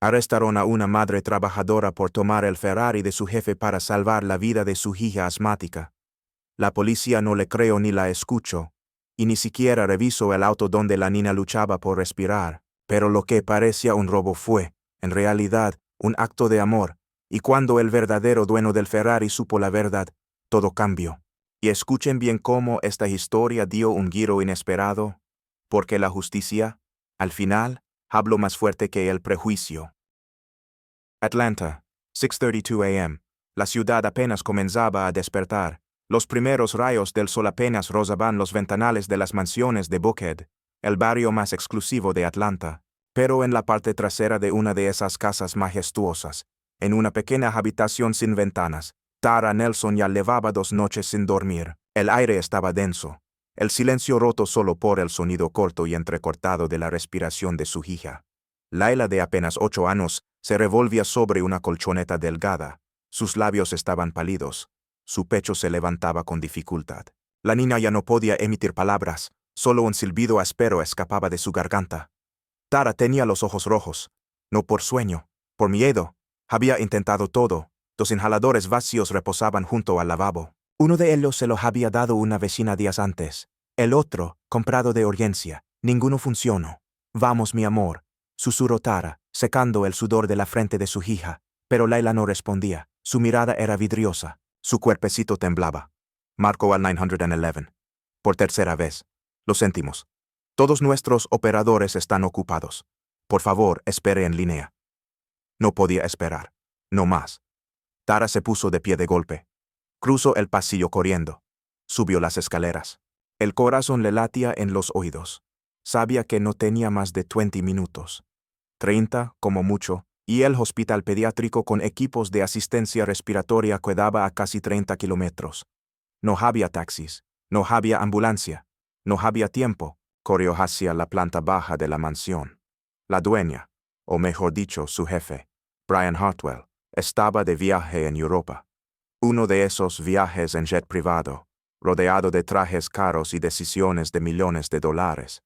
Arrestaron a una madre trabajadora por tomar el Ferrari de su jefe para salvar la vida de su hija asmática. La policía no le creyó ni la escuchó, y ni siquiera revisó el auto donde la niña luchaba por respirar. Pero lo que parecía un robo fue, en realidad, un acto de amor, y cuando el verdadero dueño del Ferrari supo la verdad, todo cambió. Y escuchen bien cómo esta historia dio un giro inesperado, porque la justicia, al final, habló más fuerte que el prejuicio. Atlanta, 6:32 a.m. La ciudad apenas comenzaba a despertar. Los primeros rayos del sol apenas rozaban los ventanales de las mansiones de Buckhead, el barrio más exclusivo de Atlanta. Pero en la parte trasera de una de esas casas majestuosas, en una pequeña habitación sin ventanas, Tara Nelson ya llevaba 2 noches sin dormir. El aire estaba denso, el silencio roto solo por el sonido corto y entrecortado de la respiración de su hija. Layla, de apenas 8 años, se revolvía sobre una colchoneta delgada. Sus labios estaban pálidos. Su pecho se levantaba con dificultad. La niña ya no podía emitir palabras, solo un silbido áspero escapaba de su garganta. Tara tenía los ojos rojos, no por sueño, por miedo. Había intentado todo. 2 inhaladores vacíos reposaban junto al lavabo. Uno de ellos se lo había dado una vecina días antes. El otro, comprado de urgencia. Ninguno funcionó. Vamos, mi amor, susurró Tara, secando el sudor de la frente de su hija. Pero Layla no respondía. Su mirada era vidriosa. Su cuerpecito temblaba. Marcó al 911. Por tercera vez. Lo sentimos. Todos nuestros operadores están ocupados. Por favor, espere en línea. No podía esperar. No más. Tara se puso de pie de golpe. Cruzó el pasillo corriendo. Subió las escaleras. El corazón le latía en los oídos. Sabía que no tenía más de 20 minutos. 30, como mucho, y el hospital pediátrico con equipos de asistencia respiratoria quedaba a casi 30 kilómetros. No había taxis. No había ambulancia. No había tiempo. Corrió hacia la planta baja de la mansión. La dueña, o mejor dicho, su jefe, Brian Hartwell, estaba de viaje en Europa. Uno de esos viajes en jet privado, rodeado de trajes caros y decisiones de millones de dólares.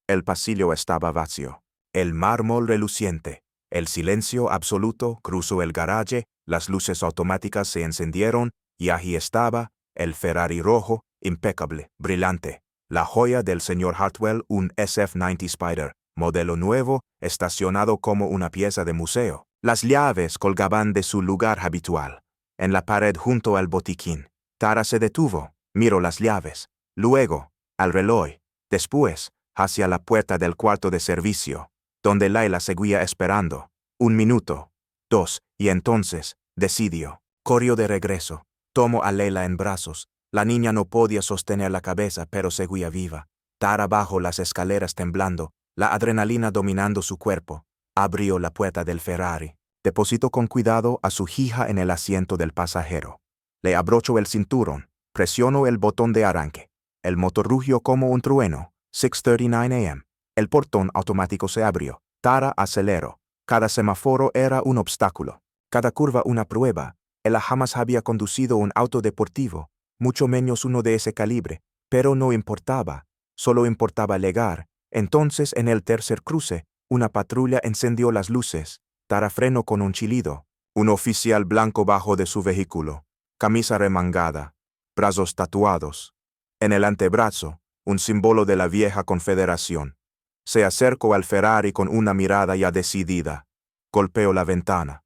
El pasillo estaba vacío. El mármol reluciente, el silencio absoluto cruzó el garaje, las luces automáticas se encendieron, y allí estaba, el Ferrari rojo, impecable, brillante. La joya del señor Hartwell, un SF-90 Spider, modelo nuevo, estacionado como una pieza de museo. Las llaves colgaban de su lugar habitual, en la pared junto al botiquín. Tara se detuvo, miró las llaves, luego, al reloj, después, hacia la puerta del cuarto de servicio, donde Layla seguía esperando. 1 minuto, 2, y entonces, decidió. Corrió de regreso, tomó a Layla en brazos. La niña no podía sostener la cabeza, pero seguía viva. Tara bajó las escaleras temblando, la adrenalina dominando su cuerpo. Abrió la puerta del Ferrari. Depositó con cuidado a su hija en el asiento del pasajero. Le abrochó el cinturón. Presionó el botón de arranque. El motor rugió como un trueno. 6:39 a.m. El portón automático se abrió. Tara aceleró. Cada semáforo era un obstáculo. Cada curva una prueba. Ella jamás había conducido un auto deportivo, mucho menos uno de ese calibre, pero no importaba. Solo importaba llegar. Entonces, en el tercer cruce, una patrulla encendió las luces. Tara frenó con un chillido. Un oficial blanco bajó de su vehículo. Camisa remangada. Brazos tatuados. En el antebrazo, un símbolo de la vieja confederación. Se acercó al Ferrari con una mirada ya decidida. Golpeó la ventana.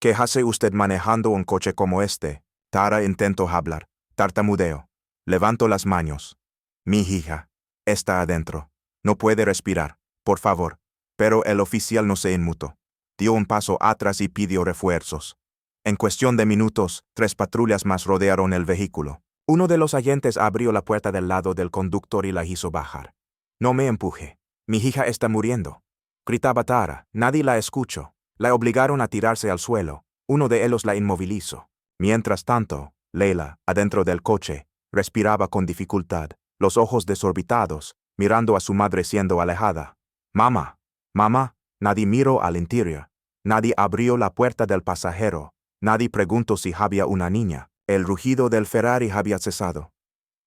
¿Qué hace usted manejando un coche como este? Tara intentó hablar. Tartamudeó. Levantó las manos. Mi hija está adentro. No puede respirar. Por favor. Pero el oficial no se inmutó. Dio un paso atrás y pidió refuerzos. En cuestión de minutos, 3 patrullas más rodearon el vehículo. Uno de los agentes abrió la puerta del lado del conductor y la hizo bajar. No me empuje. Mi hija está muriendo. Gritaba Tara. Nadie la escuchó. La obligaron a tirarse al suelo. Uno de ellos la inmovilizó. Mientras tanto, Layla, adentro del coche, respiraba con dificultad, los ojos desorbitados, mirando a su madre siendo alejada. Mamá, mamá. Nadie miró al interior. Nadie abrió la puerta del pasajero. Nadie preguntó si había una niña. El rugido del Ferrari había cesado.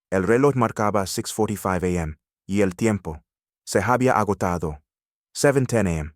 El reloj marcaba 6:45 a.m. y el tiempo se había agotado. 7:10 a.m.